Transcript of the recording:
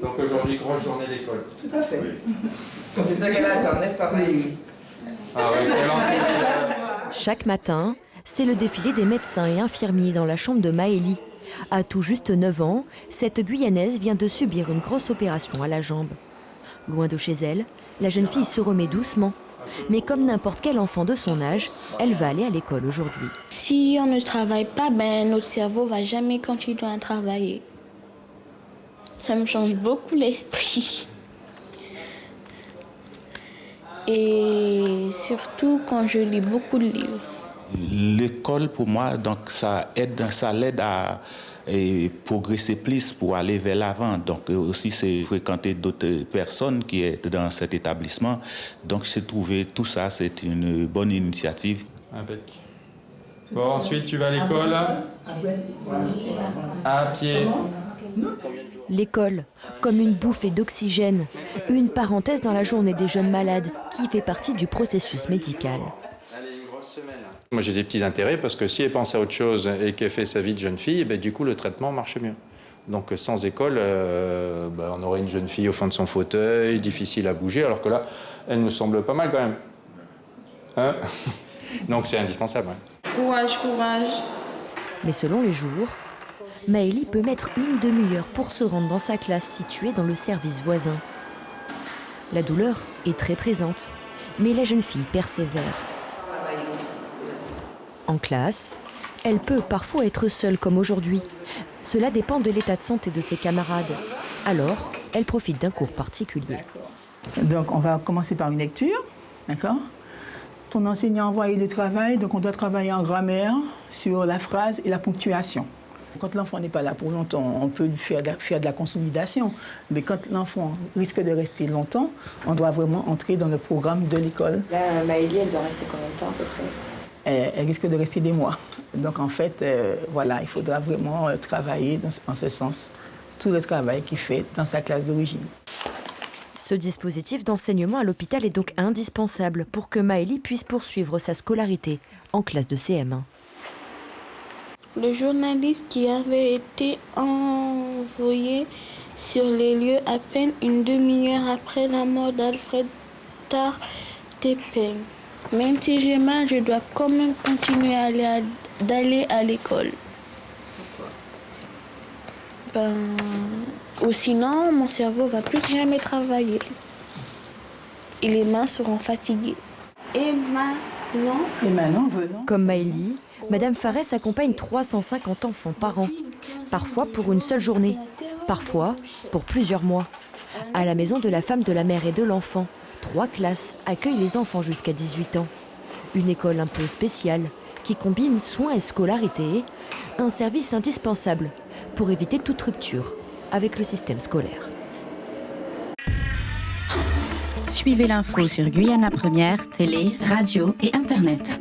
Donc aujourd'hui, grosse journée d'école. Tout à fait. Oui. C'est ça qu'elle attend, n'est-ce pas, Maëlie? Ah ouais, quelle envie. Chaque matin, c'est le défilé des médecins et infirmiers dans la chambre de Maëlie. À tout juste 9 ans, cette Guyanaise vient de subir une grosse opération à la jambe. Loin de chez elle, la jeune fille se remet doucement. Mais comme n'importe quel enfant de son âge, elle va aller à l'école aujourd'hui. Si on ne travaille pas, notre cerveau ne va jamais continuer à travailler. Ça me change beaucoup l'esprit. Et surtout quand je lis beaucoup de livres. L'école, pour moi, donc, ça l'aide à progresser plus pour aller vers l'avant. Donc aussi, c'est fréquenter d'autres personnes qui sont dans cet établissement. Donc j'ai trouvé tout ça, c'est une bonne initiative. Impec. Bon, ensuite, tu vas à l'école à pied. L'école, comme une bouffée d'oxygène, une parenthèse dans la journée des jeunes malades qui fait partie du processus médical. Moi, j'ai des petits intérêts parce que si elle pense à autre chose et qu'elle fait sa vie de jeune fille, du coup, le traitement marche mieux. Donc, sans école, on aurait une jeune fille au fond de son fauteuil, difficile à bouger, alors que là, elle nous semble pas mal quand même. Hein? Donc, c'est indispensable. Ouais. Courage, courage. Mais selon les jours, Maëlie peut mettre une demi-heure pour se rendre dans sa classe située dans le service voisin. La douleur est très présente, mais la jeune fille persévère. En classe, elle peut parfois être seule comme aujourd'hui. Cela dépend de l'état de santé de ses camarades. Alors, elle profite d'un cours particulier. Donc, on va commencer par une lecture, d'accord? Ton enseignant a envoyé le travail, donc on doit travailler en grammaire sur la phrase et la ponctuation. Quand l'enfant n'est pas là pour longtemps, on peut lui faire de la consolidation. Mais quand l'enfant risque de rester longtemps, on doit vraiment entrer dans le programme de l'école. Là, Maëlie, elle doit rester combien de temps à peu près? Elle risque de rester des mois. Donc en fait, il faudra vraiment travailler en ce sens. Tout le travail qu'il fait dans sa classe d'origine. Ce dispositif d'enseignement à l'hôpital est donc indispensable pour que Maëlie puisse poursuivre sa scolarité en classe de CM1. Le journaliste qui avait été envoyé sur les lieux à peine une demi-heure après la mort d'Alfred Tartepen. Même si j'ai mal, je dois quand même continuer d'aller à l'école. Ou sinon, mon cerveau ne va plus jamais travailler. Et les mains seront fatiguées. Et maintenant, venons. Comme Maëlie, Madame Farès accompagne 350 enfants par an, parfois pour une seule journée, parfois pour plusieurs mois. À la maison de la femme de la mère et de l'enfant, 3 classes accueillent les enfants jusqu'à 18 ans. Une école un peu spéciale qui combine soins et scolarité, un service indispensable pour éviter toute rupture avec le système scolaire. Suivez l'info sur Guyana Première, télé, radio et internet.